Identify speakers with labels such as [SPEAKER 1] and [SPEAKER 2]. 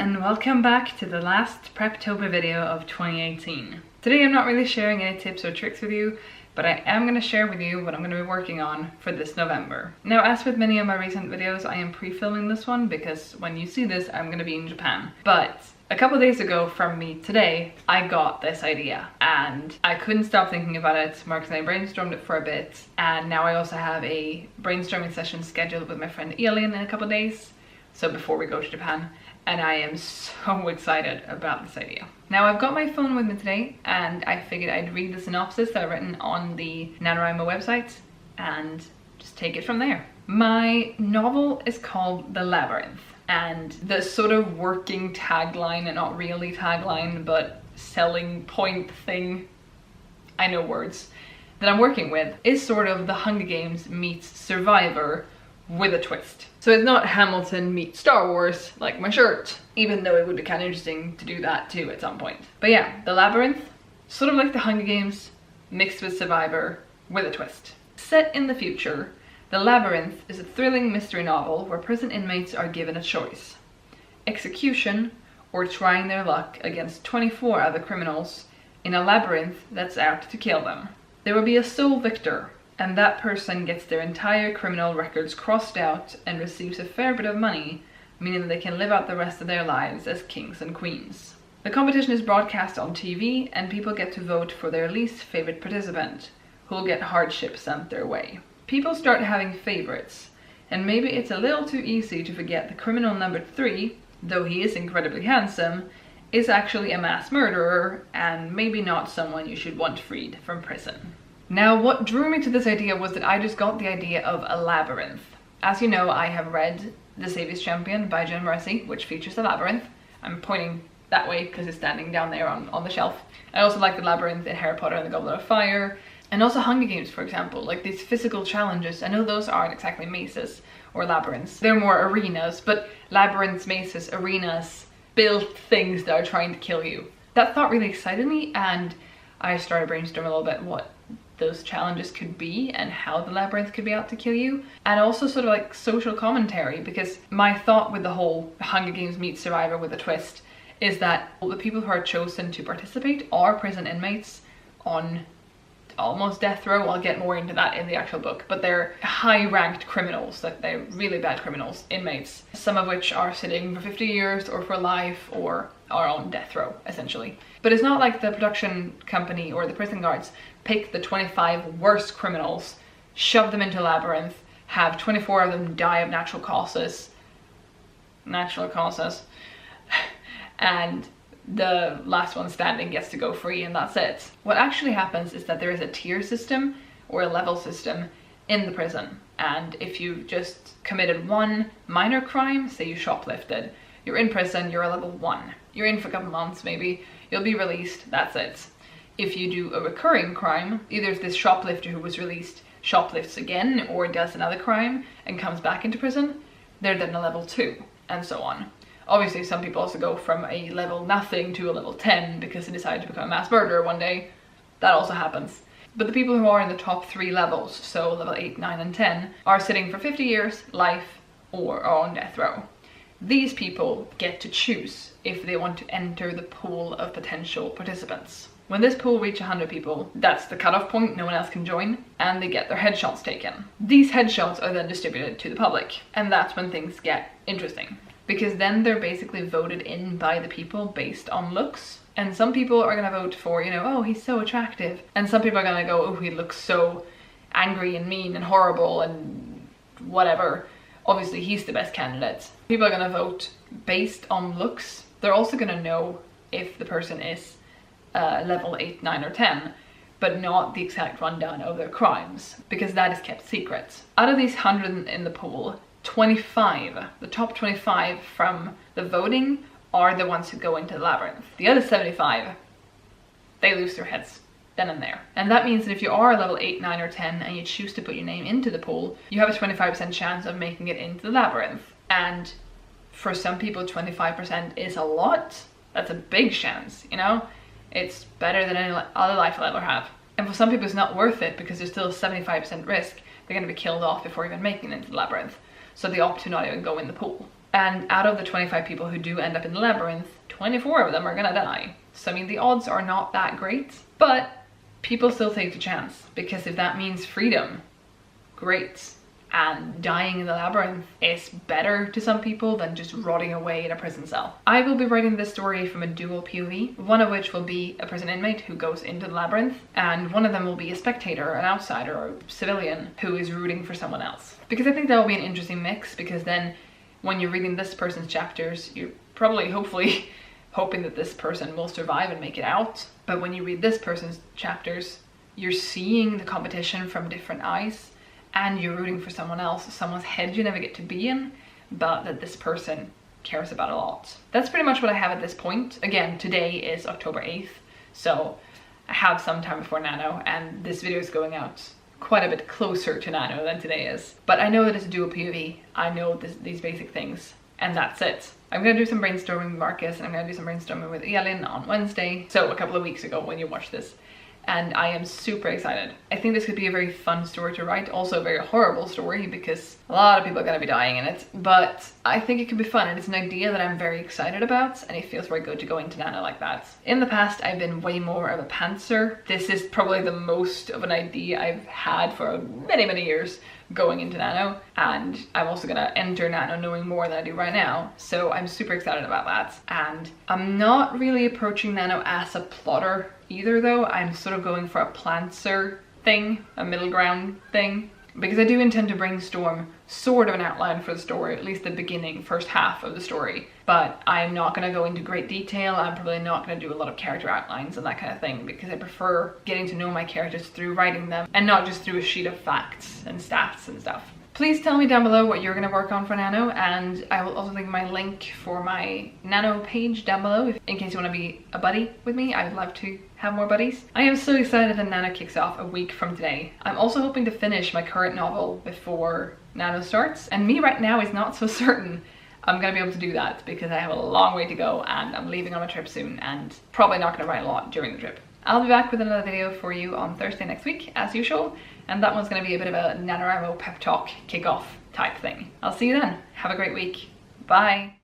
[SPEAKER 1] and welcome back to the last Preptober video of 2018. Today I'm not really sharing any tips or tricks with you, but I am going to share with you what I'm going to be working on for this November. Now, as with many of my recent videos, I am pre-filming this one because when you see this I'm going to be in Japan. But a couple of days ago from me today, I got this idea and I couldn't stop thinking about it. Mark and I brainstormed it for a bit, and now I also have a brainstorming session scheduled with my friend Alien in a couple of days, so before we go to Japan, and I am so excited about this idea. Now, I've got my phone with me today and I figured I'd read the synopsis that I've written on the NaNoWriMo website and just take it from there. My novel is called The Labyrinth, and the sort of working tagline, and not really tagline, but selling point thing, I know words, that I'm working with is sort of The Hunger Games meets Survivor with a twist. So it's not Hamilton meets Star Wars like my shirt, even though it would be kind of interesting to do that too at some point. But yeah, The Labyrinth, sort of like The Hunger Games mixed with Survivor with a twist. Set in the future, The Labyrinth is a thrilling mystery novel where prison inmates are given a choice: execution or trying their luck against 24 other criminals in a labyrinth that's out to kill them. There will be a sole victor, and that person gets their entire criminal records crossed out and receives a fair bit of money, meaning that they can live out the rest of their lives as kings and queens. The competition is broadcast on TV, and people get to vote for their least favorite participant, who will get hardship sent their way. People start having favorites, and maybe it's a little too easy to forget the criminal number 3, though he is incredibly handsome, is actually a mass murderer and maybe not someone you should want freed from prison. Now, what drew me to this idea was that I just got the idea of a labyrinth. As you know, I have read The Savior's Champion by Jen Morrissey, which features a labyrinth. I'm pointing that way because it's standing down there on the shelf. I also like the labyrinth in Harry Potter and the Goblet of Fire, and also Hunger Games, for example, like these physical challenges. I know those aren't exactly mazes or labyrinths, they're more arenas, but labyrinths, mazes, arenas, built things that are trying to kill you. That thought really excited me, and I started brainstorming a little bit what those challenges could be and how the labyrinth could be out to kill you, and also sort of like social commentary, because my thought with the whole Hunger Games meets Survivor with a twist is that the people who are chosen to participate are prison inmates on almost death row. I'll get more into that in the actual book, but they're high-ranked criminals, like they're really bad criminals, inmates, some of which are sitting for 50 years or for life or are on death row, essentially. But it's not like the production company or the prison guards pick the 25 worst criminals, shove them into a labyrinth, have 24 of them die of natural causes, and the last one standing gets to go free, and that's it. What actually happens is that there is a tier system or a level system in the prison, and if you just committed one minor crime, say you shoplifted, you're in prison, you're a level 1. You're in for a couple months maybe, you'll be released, that's it. If you do a recurring crime, either this shoplifter who was released shoplifts again or does another crime and comes back into prison, they're then a level 2, and so on. Obviously, some people also go from a level nothing to a level 10 because they decide to become a mass murderer one day. That also happens. But the people who are in the top 3 levels, so level 8, 9, and 10, are sitting for 50 years, life, or are on death row. These people get to choose if they want to enter the pool of potential participants. When this pool reaches 100 people, that's the cutoff point, no one else can join, and they get their headshots taken. These headshots are then distributed to the public, and that's when things get interesting. Because then they're basically voted in by the people based on looks. And some people are gonna vote for, you know, oh, he's so attractive. And some people are gonna go, oh, he looks so angry and mean and horrible and whatever. Obviously, he's the best candidate. People are gonna vote based on looks. They're also gonna know if the person is level 8, 9, or 10, but not the exact rundown of their crimes, because that is kept secret. Out of these 100 in the pool, 25, the top 25 from the voting, are the ones who go into the labyrinth. The other 75, they lose their heads then and there. And that means that if you are level 8, 9, or 10 and you choose to put your name into the pool, you have a 25% chance of making it into the labyrinth. And for some people, 25% is a lot. That's a big chance, you know? It's better than any other life I'll ever have. And for some people it's not worth it because there's still a 75% risk they're going to be killed off before even making it into the labyrinth. So they opt to not even go in the pool. And out of the 25 people who do end up in the labyrinth, 24 of them are gonna die. So I mean, the odds are not that great, but people still take the chance, because if that means freedom, great. And dying in the labyrinth is better to some people than just rotting away in a prison cell. I will be writing this story from a dual POV, one of which will be a prison inmate who goes into the labyrinth, and one of them will be a spectator, an outsider, or a civilian who is rooting for someone else. Because I think that will be an interesting mix, because then when you're reading this person's chapters, you're probably, hopefully, hoping that this person will survive and make it out. But when you read this person's chapters, you're seeing the competition from different eyes, and you're rooting for someone else, someone's head you never get to be in, but that this person cares about a lot. That's pretty much what I have at this point. Again, today is October 8th, so I have some time before Nano, and this video is going out quite a bit closer to Nano than today is. But I know that it's a dual POV, I know these basic things, and that's it. I'm gonna do some brainstorming with Marcus, and I'm gonna do some brainstorming with Elin on Wednesday, so a couple of weeks ago when you watch this. And I am super excited. I think this could be a very fun story to write, also a very horrible story because a lot of people are gonna be dying in it, but I think it could be fun, and it's an idea that I'm very excited about, and it feels very good to go into Nano like that. In the past, I've been way more of a pantser. This is probably the most of an idea I've had for many years going into Nano, and I'm also gonna enter Nano knowing more than I do right now, so I'm super excited about that. And I'm not really approaching Nano as a plotter either though. I'm sort of going for a plantser thing, a middle ground thing, because I do intend to brainstorm sort of an outline for the story, at least the beginning, first half of the story, but I'm not going to go into great detail. I'm probably not going to do a lot of character outlines and that kind of thing, because I prefer getting to know my characters through writing them and not just through a sheet of facts and stats and stuff. Please tell me down below what you're going to work on for Nano, and I will also link my link for my Nano page down below in case you want to be a buddy with me. I would love to have more buddies. I am so excited that Nano kicks off a week from today. I'm also hoping to finish my current novel before Nano starts, and me right now is not so certain I'm going to be able to do that because I have a long way to go and I'm leaving on a trip soon and probably not going to write a lot during the trip. I'll be back with another video for you on Thursday next week as usual, and that one's going to be a bit of a NaNoWriMo pep talk kickoff type thing. I'll see you then. Have a great week. Bye.